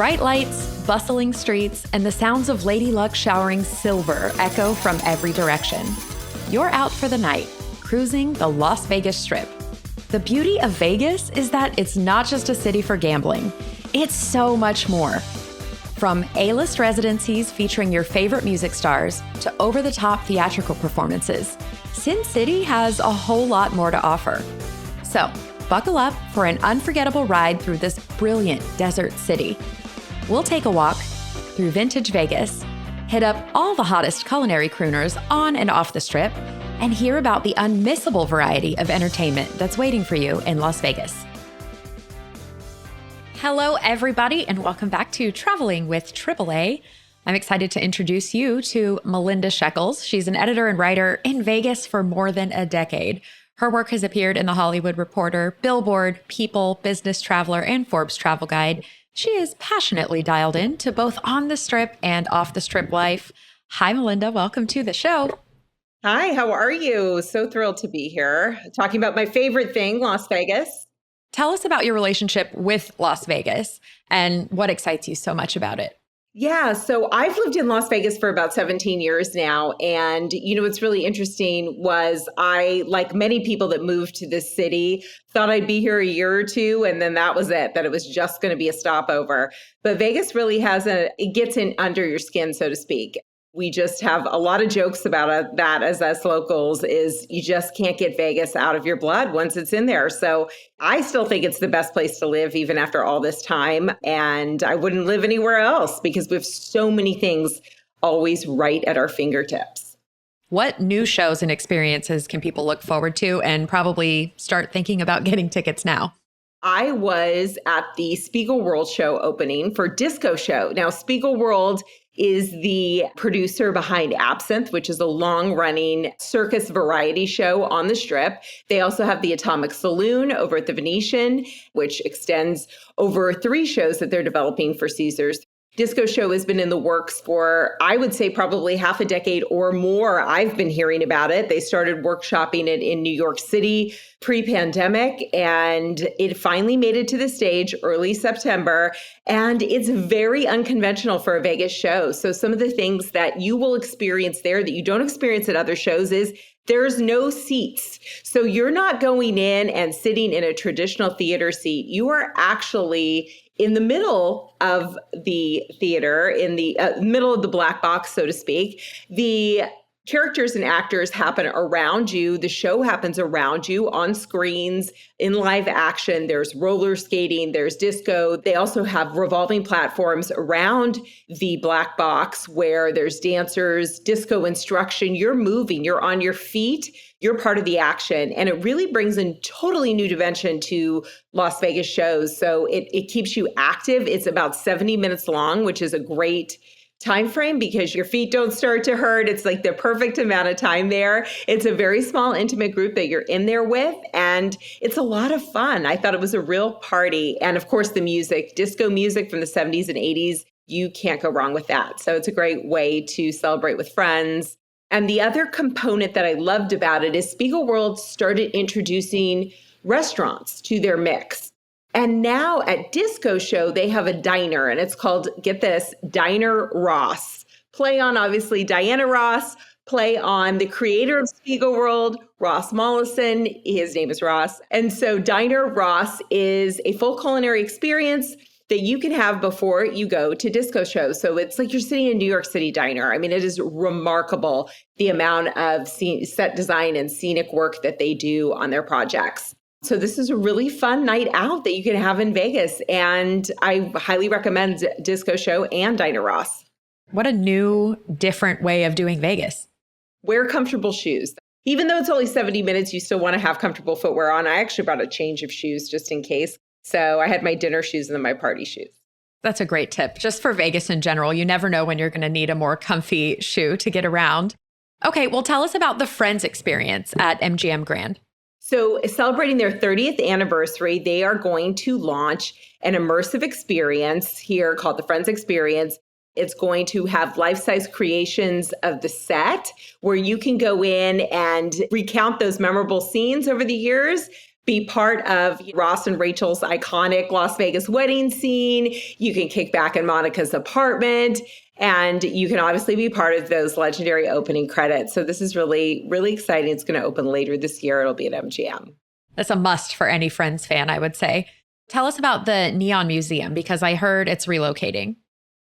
Bright lights, bustling streets, and the sounds of Lady Luck showering silver echo from every direction. You're out for the night, cruising the Las Vegas Strip. The beauty of Vegas is that it's not just a city for gambling. It's so much more. From A-list residencies featuring your favorite music stars to over-the-top theatrical performances, Sin City has a whole lot more to offer. So, buckle up for an unforgettable ride through this brilliant desert city. We'll take a walk through vintage Vegas, hit up all the hottest culinary crooners on and off the Strip, and hear about the unmissable variety of entertainment that's waiting for you in Las Vegas. Hello, everybody, and welcome back to Traveling with AAA. I'm excited to introduce you to Melinda Sheckells. She's an editor and writer in Vegas for more than a decade. Her work has appeared in The Hollywood Reporter, Billboard, People, Business Traveler, and Forbes Travel Guide. She is passionately dialed in to both on the Strip and off the Strip life. Hi, Melinda. Welcome to the show. Hi, how are you? So thrilled to be here talking about my favorite thing, Las Vegas. Tell us about your relationship with Las Vegas and what excites you so much about it. Yeah, so I've lived in Las Vegas for about 17 years now. And, what's really interesting was I, like many people that moved to this city, thought I'd be here a year or two. And then that was it, that it was just going to be a stopover. But Vegas really it gets in under your skin, so to speak. We just have a lot of jokes about that as us locals is you just can't get Vegas out of your blood once it's in there. So I still think it's the best place to live even after all this time. And I wouldn't live anywhere else because we have so many things always right at our fingertips. What new shows and experiences can people look forward to and probably start thinking about getting tickets now? I was at the Spiegelworld show opening for DiscoShow. Now, Spiegelworld is the producer behind Absinthe, which is a long-running circus variety show on the Strip. They also have the Atomic Saloon over at the Venetian, which extends over 3 shows that they're developing for Caesars. DiscoShow has been in the works for, I would say, probably half a decade or more. I've been hearing about it. They started workshopping it in New York City pre-pandemic, and it finally made it to the stage early September. And it's very unconventional for a Vegas show. So some of the things that you will experience there that you don't experience at other shows is there's no seats. So you're not going in and sitting in a traditional theater seat. You are actually in the middle of the theater, in the middle of the black box, so to speak. The characters and actors happen around you. The show happens around you on screens, in live action. There's roller skating, there's disco. They also have revolving platforms around the black box where there's dancers, disco instruction. You're moving, you're on your feet, you're part of the action. And it really brings a totally new dimension to Las Vegas shows. So it keeps you active. It's about 70 minutes long, which is a great time frame because your feet don't start to hurt. It's like the perfect amount of time there. It's a very small, intimate group that you're in there with, and it's a lot of fun. I thought it was a real party. And of course, the music, disco music from the 70s and 80s, you can't go wrong with that. So it's a great way to celebrate with friends. And the other component that I loved about it is Spiegelworld started introducing restaurants to their mix. And now at DiscoShow, they have a diner, and it's called, get this, Diner Ross. Play on, obviously, Diana Ross, play on the creator of Spiegelworld, Ross Mollison. His name is Ross. And so Diner Ross is a full culinary experience that you can have before you go to DiscoShow. So it's like you're sitting in a New York City diner. I mean, it is remarkable the amount of set design and scenic work that they do on their projects. So this is a really fun night out that you can have in Vegas. And I highly recommend DiscoShow and Diner Ross. What a new, different way of doing Vegas. Wear comfortable shoes. Even though it's only 70 minutes, you still want to have comfortable footwear on. I actually brought a change of shoes just in case. So I had my dinner shoes and then my party shoes. That's a great tip. Just for Vegas in general, you never know when you're going to need a more comfy shoe to get around. Okay, well, tell us about the Friends experience at MGM Grand. So celebrating their 30th anniversary, they are going to launch an immersive experience here called the Friends Experience. It's going to have life-size creations of the set where you can go in and recount those memorable scenes over the years, be part of Ross and Rachel's iconic Las Vegas wedding scene. You can kick back in Monica's apartment, and you can obviously be part of those legendary opening credits. So this is really, really exciting. It's going to open later this year. It'll be at MGM. That's a must for any Friends fan, I would say. Tell us about the Neon Museum, because I heard it's relocating.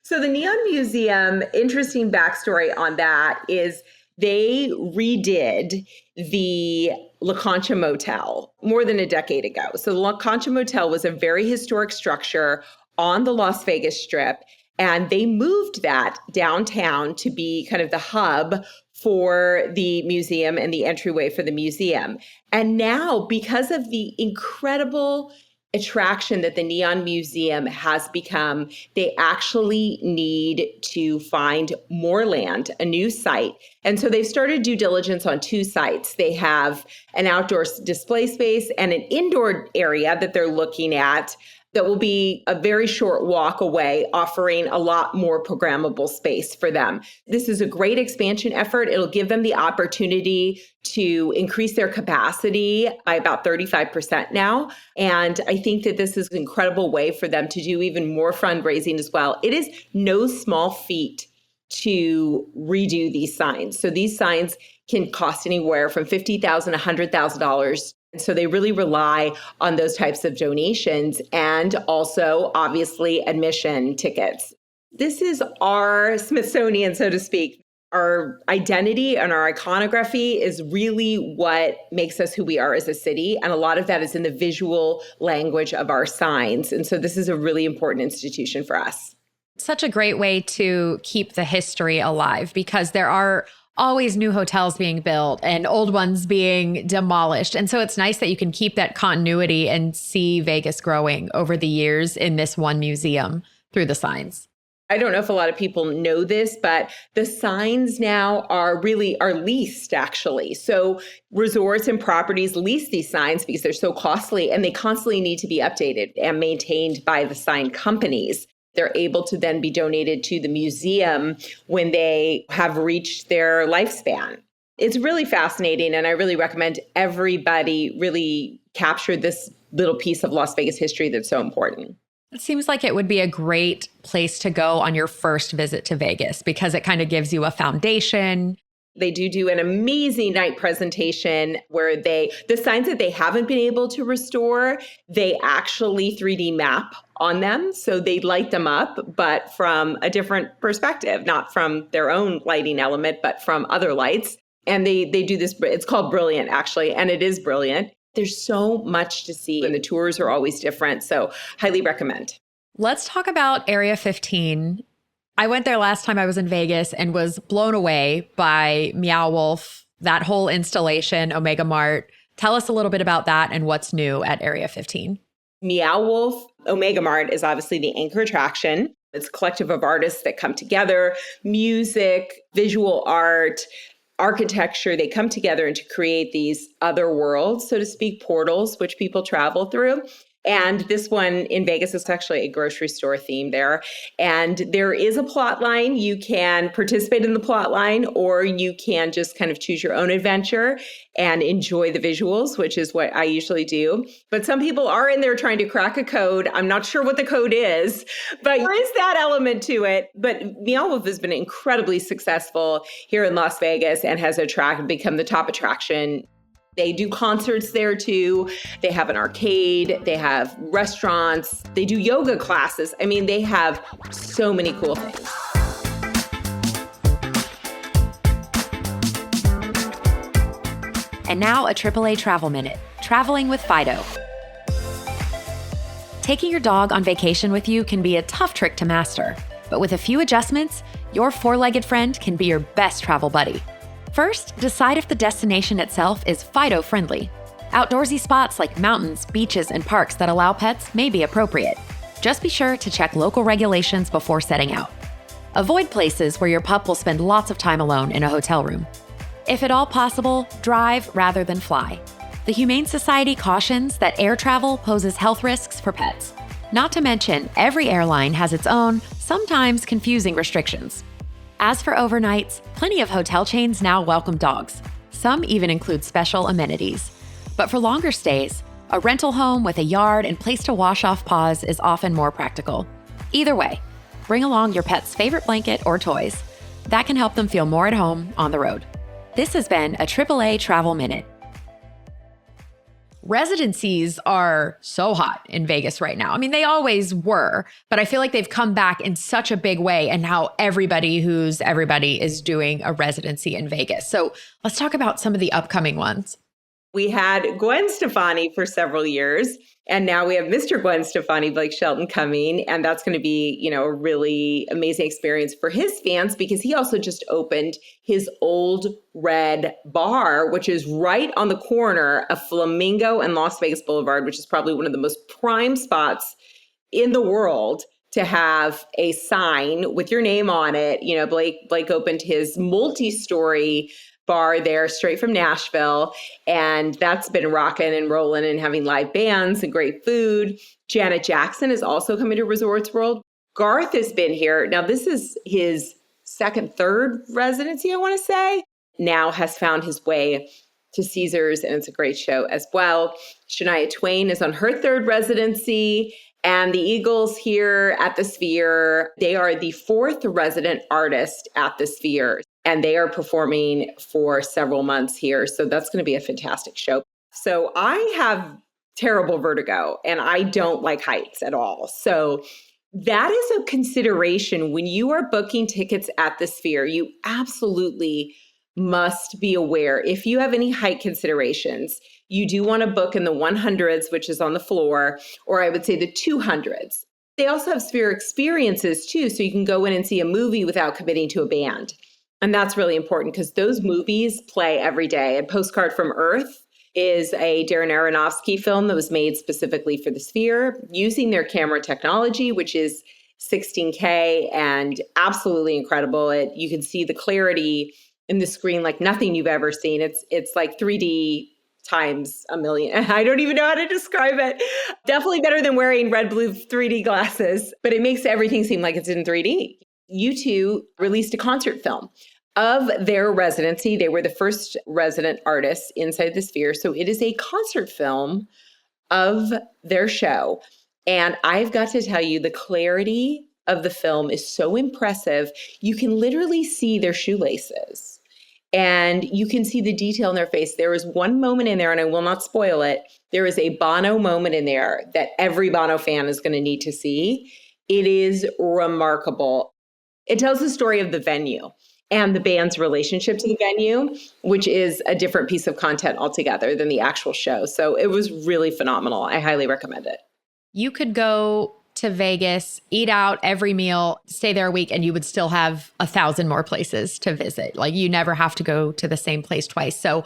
So the Neon Museum, interesting backstory on that is they redid the La Concha Motel more than a decade ago. So the La Concha Motel was a very historic structure on the Las Vegas Strip, and they moved that downtown to be kind of the hub for the museum and the entryway for the museum. And now, because of the incredible attraction that the Neon Museum has become, they actually need to find more land, a new site. And so they've started due diligence on 2 sites. They have an outdoor display space and an indoor area that they're looking at that will be a very short walk away, offering a lot more programmable space for them. This is a great expansion effort. It'll give them the opportunity to increase their capacity by about 35% now. And I think that this is an incredible way for them to do even more fundraising as well. It is no small feat to redo these signs. So these signs can cost anywhere from $50,000 to $100,000. And so they really rely on those types of donations and also, obviously, admission tickets. This is our Smithsonian, so to speak. Our identity and our iconography is really what makes us who we are as a city. And a lot of that is in the visual language of our signs. And so this is a really important institution for us. Such a great way to keep the history alive, because there are always new hotels being built and old ones being demolished. And so it's nice that you can keep that continuity and see Vegas growing over the years in this one museum through the signs. I don't know if a lot of people know this, but the signs now are leased, actually. So resorts and properties lease these signs because they're so costly, and they constantly need to be updated and maintained by the sign companies. They're able to then be donated to the museum when they have reached their lifespan. It's really fascinating, and I really recommend everybody really capture this little piece of Las Vegas history that's so important. It seems like it would be a great place to go on your first visit to Vegas, because it kind of gives you a foundation. They do an amazing night presentation where the signs that they haven't been able to restore, they actually 3D map on them. So they light them up, but from a different perspective, not from their own lighting element, but from other lights. And they do this, it's called Brilliant, actually, and it is brilliant. There's so much to see, and the tours are always different. So highly recommend. Let's talk about Area 15. I went there last time I was in Vegas and was blown away by Meow Wolf, that whole installation, Omega Mart. Tell us a little bit about that and what's new at Area 15. Meow Wolf Omega Mart is obviously the anchor attraction. It's a collective of artists that come together, music, visual art, architecture. They come together to create these other worlds, so to speak, portals, which people travel through. And this one in Vegas is actually a grocery store theme there. And there is a plot line. You can participate in the plot line, or you can just kind of choose your own adventure and enjoy the visuals, which is what I usually do. But some people are in there trying to crack a code. I'm not sure what the code is, but there is that element to it. But Meow Wolf has been incredibly successful here in Las Vegas and has become the top attraction. They do concerts there too. They have an arcade. They have restaurants. They do yoga classes. I mean, they have so many cool things. And now a AAA Travel Minute, traveling with Fido. Taking your dog on vacation with you can be a tough trick to master, but with a few adjustments, your four-legged friend can be your best travel buddy. First, decide if the destination itself is Fido-friendly. Outdoorsy spots like mountains, beaches, and parks that allow pets may be appropriate. Just be sure to check local regulations before setting out. Avoid places where your pup will spend lots of time alone in a hotel room. If at all possible, drive rather than fly. The Humane Society cautions that air travel poses health risks for pets. Not to mention, every airline has its own, sometimes confusing restrictions. As for overnights, plenty of hotel chains now welcome dogs. Some even include special amenities. But for longer stays, A rental home with a yard and place to wash off paws is often more practical. Either way, bring along your pet's favorite blanket or toys. That can help them feel more at home on the road. This has been a AAA Travel Minute. Residencies are so hot in Vegas right now. I mean, they always were, but I feel like they've come back in such a big way. And now everybody is doing a residency in Vegas. So let's talk about some of the upcoming ones. We had Gwen Stefani for several years, and now we have Mr. Gwen Stefani, Blake Shelton, coming. And that's going to be, a really amazing experience for his fans because he also just opened his Old Red Bar, which is right on the corner of Flamingo and Las Vegas Boulevard, which is probably one of the most prime spots in the world to have a sign with your name on it. Blake opened his multi-story bar there straight from Nashville. And that's been rocking and rolling and having live bands and great food. Janet Jackson is also coming to Resorts World. Garth has been here. Now, this is his third residency, I want to say. Now has found his way to Caesars, and it's a great show as well. Shania Twain is on her third residency. And the Eagles here at the Sphere, they are the fourth resident artist at the Sphere. And they are performing for several months here. So that's going to be a fantastic show. So I have terrible vertigo and I don't like heights at all. So that is a consideration when you are booking tickets at the Sphere. You absolutely must be aware. If you have any height considerations, you do want to book in the 100s, which is on the floor, or I would say the 200s. They also have Sphere experiences too. So you can go in and see a movie without committing to a band. And that's really important because those movies play every day. And Postcard from Earth is a Darren Aronofsky film that was made specifically for the Sphere using their camera technology, which is 16K and absolutely incredible. You can see the clarity in the screen like nothing you've ever seen. It's like 3D times a million. I don't even know how to describe it. Definitely better than wearing red, blue 3D glasses, but it makes everything seem like it's in 3D. U2 released a concert film of their residency. They were the first resident artists inside the Sphere. So it is a concert film of their show. And I've got to tell you, the clarity of the film is so impressive. You can literally see their shoelaces and you can see the detail in their face. There is one moment in there, and I will not spoil it. There is a Bono moment in there that every Bono fan is going to need to see. It is remarkable. It tells the story of the venue and the band's relationship to the venue, which is a different piece of content altogether than the actual show. So it was really phenomenal. I highly recommend it. You could go to Vegas, eat out every meal, stay there a week, and you would still have 1,000 more places to visit. Like you never have to go to the same place twice. So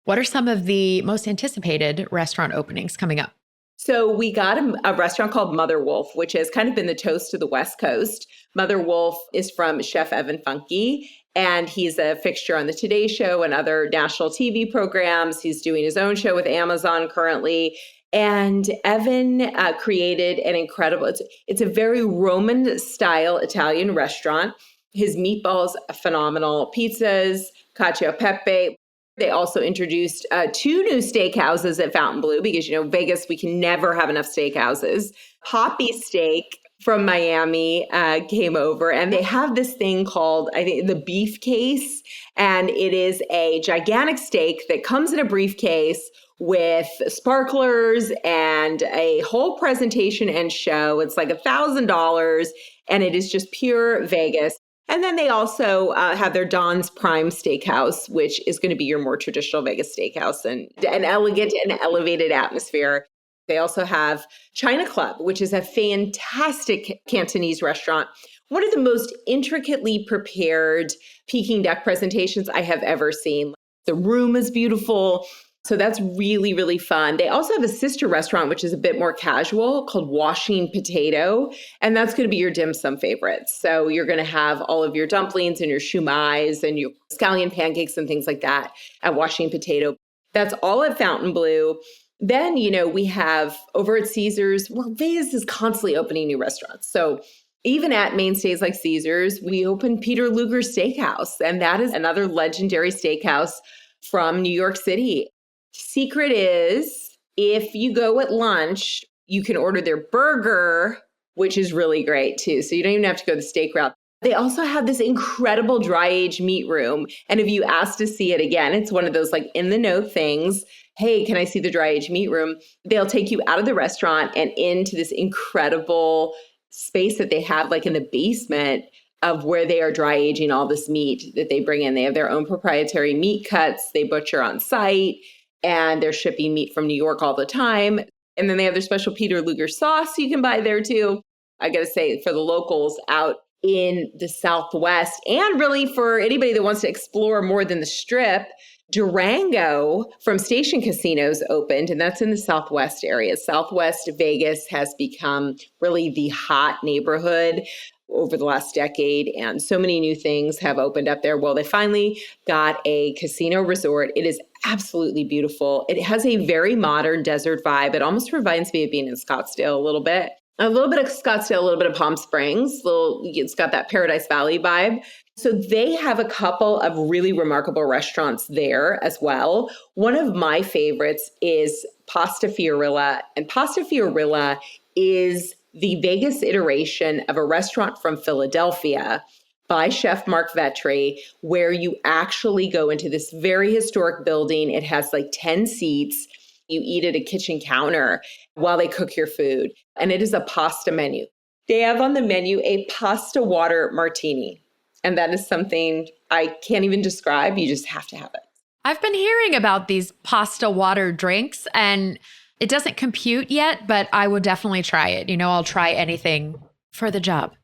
what are some of the most anticipated restaurant openings coming up? So we got a restaurant called Mother Wolf, which has kind of been the toast of the West Coast. Mother Wolf is from Chef Evan Funke, and he's a fixture on the Today Show and other national TV programs. He's doing his own show with Amazon currently. And Evan created an incredible, it's a very Roman-style Italian restaurant. His meatballs are phenomenal. Pizzas, cacio e pepe. They also introduced 2 new steakhouses at Fontainebleau because, Vegas, we can never have enough steakhouses. Poppy Steak from Miami came over, and they have this thing called, I think, the beef case. And it is a gigantic steak that comes in a briefcase with sparklers and a whole presentation and show. It's like $1,000, and it is just pure Vegas. And then they also have their Don's Prime Steakhouse, which is going to be your more traditional Vegas steakhouse and an elegant and elevated atmosphere. They also have China Club, which is a fantastic Cantonese restaurant. One of the most intricately prepared Peking duck presentations I have ever seen. The room is beautiful. So that's really, really fun. They also have a sister restaurant, which is a bit more casual, called Washing Potato. And that's going to be your dim sum favorites. So you're going to have all of your dumplings and your shumais and your scallion pancakes and things like that at Washing Potato. That's all at Fontainebleau. Then, we have over at Caesars, well, Vegas is constantly opening new restaurants. So even at mainstays like Caesars, we opened Peter Luger's Steakhouse. And that is another legendary steakhouse from New York City. Secret is If you go at lunch, you can order their burger, which is really great too. So you don't even have to go the steak route. They also have this incredible dry age meat room. And if you ask to see it again, it's one of those like in the know things. Hey, can I see the dry age meat room? They'll take you out of the restaurant and into this incredible space that they have like in the basement of where they are dry aging all this meat that they bring in. They have their own proprietary meat cuts. They butcher on site and they're shipping meat from New York all the time. And then they have their special Peter Luger sauce you can buy there too. I got to say, for the locals out in the Southwest, and really for anybody that wants to explore more than the Strip, Durango from Station Casinos opened, and that's in the Southwest area. Southwest Vegas has become really the hot neighborhood over the last decade, and so many new things have opened up there. Well, they finally got a casino resort. It is absolutely beautiful. It has a very modern desert vibe. It almost reminds me of being in Scottsdale a little bit. A little bit of Scottsdale, a little bit of Palm Springs. It's got that Paradise Valley vibe. So they have a couple of really remarkable restaurants there as well. One of my favorites is Pasta Fiorilla. And Pasta Fiorilla is the Vegas iteration of a restaurant from Philadelphia by Chef Mark Vetri, where you actually go into this very historic building. It has like 10 seats. You eat at a kitchen counter while they cook your food. And it is a pasta menu. They have on the menu a pasta water martini. And that is something I can't even describe. You just have to have it. I've been hearing about these pasta water drinks and it doesn't compute yet, but I would definitely try it. I'll try anything for the job.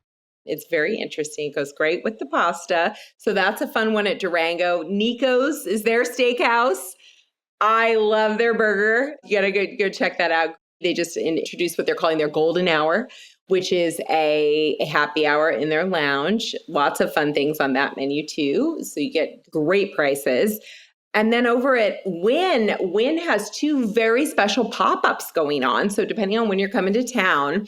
It's very interesting. It goes great with the pasta. So that's a fun one at Durango. Nico's is their steakhouse. I love their burger. You got to go check that out. They just introduced what they're calling their golden hour, which is a happy hour in their lounge. Lots of fun things on that menu too. So you get great prices. And then over at Wynn has two very special pop-ups going on. So depending on when you're coming to town,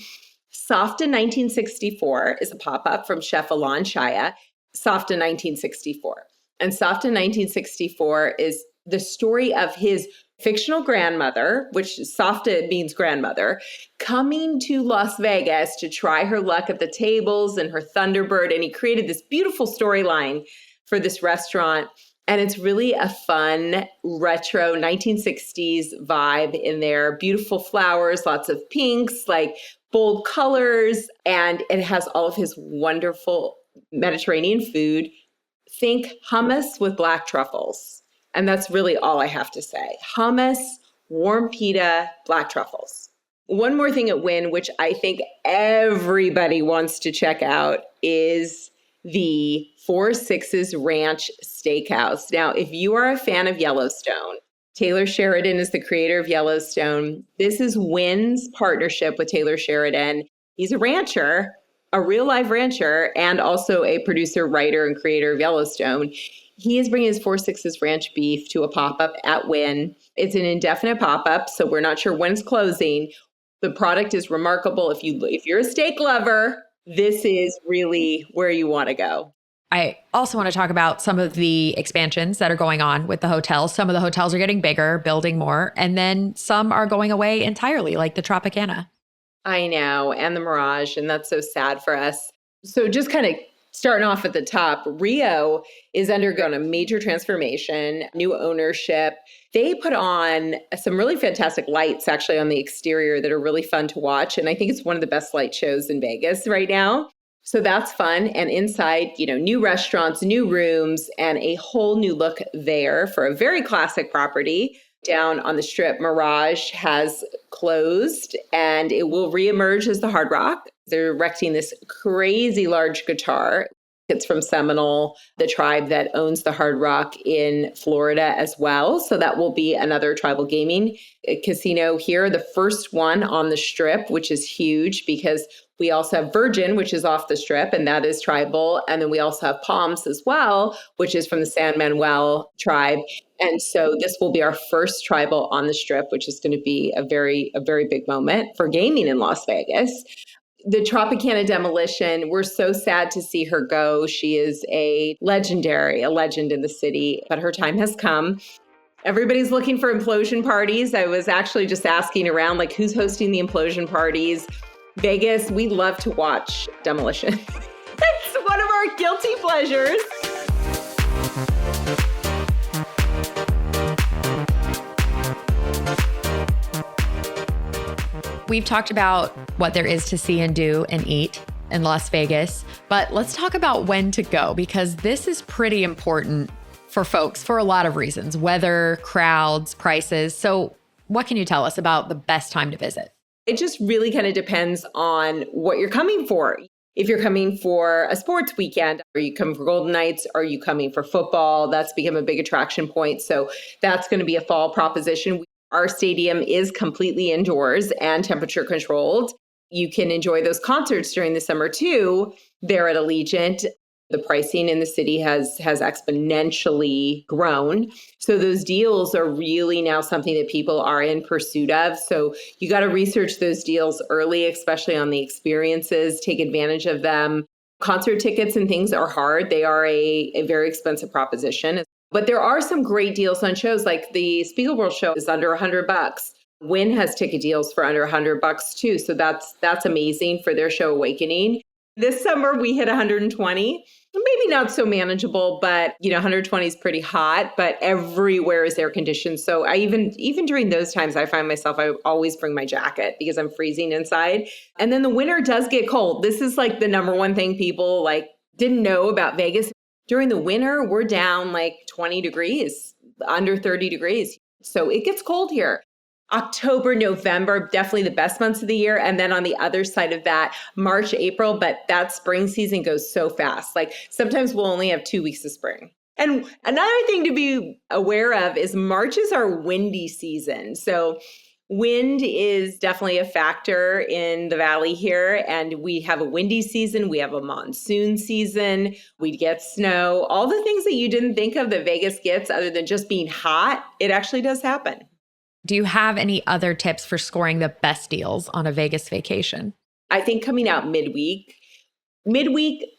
Softa 1964 is a pop-up from Chef Alon Shaya. Softa 1964. And Softa 1964 is the story of his fictional grandmother, which Softa means grandmother, coming to Las Vegas to try her luck at the tables and her Thunderbird. And he created this beautiful storyline for this restaurant. And it's really a fun retro 1960s vibe in there. Beautiful flowers, lots of pinks, like bold colors. And it has all of his wonderful Mediterranean food. Think hummus with black truffles. And that's really all I have to say. Hummus, warm pita, black truffles. One more thing at Wynn, which I think everybody wants to check out, is the 4 Sixes Ranch Steakhouse. Now, if you are a fan of Yellowstone, Taylor Sheridan is the creator of Yellowstone. This is Wynn's partnership with Taylor Sheridan. He's a rancher, a real live rancher, and also a producer, writer, and creator of Yellowstone. He is bringing his 4 Sixes Ranch beef to a pop-up at Wynn. It's an indefinite pop-up, so we're not sure when it's closing. The product is remarkable. If you're a steak lover, this is really where you want to go. I also want to talk about some of the expansions that are going on with the hotels. Some of the hotels are getting bigger, building more, and then some are going away entirely, like the Tropicana. I know, and the Mirage, and that's so sad for us. So just kind of starting off at the top, Rio is undergoing a major transformation, new ownership. They put on some really fantastic lights actually on the exterior that are really fun to watch. And I think it's one of the best light shows in Vegas right now. So that's fun. And inside, new restaurants, new rooms, and a whole new look there for a very classic property. Down on the Strip, Mirage has closed and it will reemerge as the Hard Rock. They're erecting this crazy large guitar. It's from Seminole, the tribe that owns the Hard Rock in Florida as well. So that will be another tribal gaming casino here, the first one on the Strip, which is huge because we also have Virgin, which is off the Strip, and that is tribal. And then we also have Palms as well, which is from the San Manuel tribe. And so this will be our first tribal on the Strip, which is going to be a very big moment for gaming in Las Vegas. The Tropicana demolition, we're so sad to see her go. She is a legend in the city, but her time has come. Everybody's looking for implosion parties. I was actually just asking around, like, who's hosting the implosion parties? Vegas, we love to watch demolition. It's one of our guilty pleasures. We've talked about what there is to see and do and eat in Las Vegas, but let's talk about when to go, because this is pretty important for folks for a lot of reasons: weather, crowds, prices. So what can you tell us about the best time to visit? It just really kind of depends on what you're coming for. If you're coming for a sports weekend, are you coming for Golden Knights? Are you coming for football? That's become a big attraction point. So that's going to be a fall proposition. Our stadium is completely indoors and temperature controlled. You can enjoy those concerts during the summer too. There at Allegiant, the pricing in the city has exponentially grown. So those deals are really now something that people are in pursuit of. So you got to research those deals early, especially on the experiences, take advantage of them. Concert tickets and things are hard. They are a very expensive proposition. But there are some great deals on shows, like the Spiegelworld show is under $100. Wynn has ticket deals for under $100 too. So that's amazing for their show Awakening. This summer we hit 120. Maybe not so manageable, but 120 is pretty hot, but everywhere is air conditioned. So I even during those times, I find myself, I always bring my jacket because I'm freezing inside. And then the winter does get cold. This is like the number one thing people like didn't know about Vegas. During the winter, we're down like 20 degrees, under 30 degrees. So it gets cold here. October, November, definitely the best months of the year. And then on the other side of that, March, April, but that spring season goes so fast. Like sometimes we'll only have 2 weeks of spring. And another thing to be aware of is March is our windy season. So wind is definitely a factor in the valley here. And we have a windy season. We have a monsoon season. We get snow. All the things that you didn't think of that Vegas gets other than just being hot, it actually does happen. Do you have any other tips for scoring the best deals on a Vegas vacation? I think coming out midweek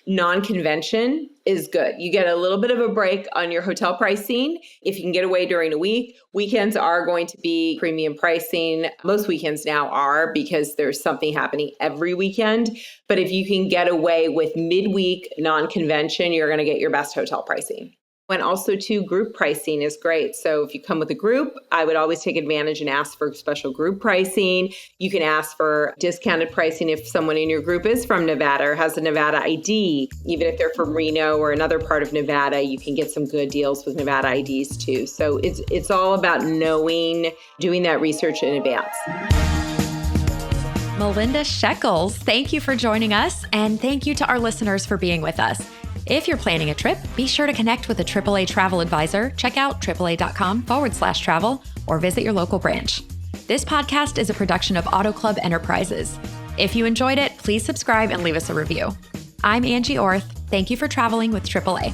non-convention is good. You get a little bit of a break on your hotel pricing. If you can get away during a week, weekends are going to be premium pricing. Most weekends now are because there's something happening every weekend. But if you can get away with midweek non-convention, you're going to get your best hotel pricing. And also, too, group pricing is great. So if you come with a group, I would always take advantage and ask for special group pricing. You can ask for discounted pricing if someone in your group is from Nevada or has a Nevada ID. Even if they're from Reno or another part of Nevada, you can get some good deals with Nevada IDs, too. So it's all about doing that research in advance. Melinda Sheckells, thank you for joining us. And thank you to our listeners for being with us. If you're planning a trip, be sure to connect with a AAA travel advisor. Check out AAA.com/travel or visit your local branch. This podcast is a production of Auto Club Enterprises. If you enjoyed it, please subscribe and leave us a review. I'm Angie Orth. Thank you for traveling with AAA.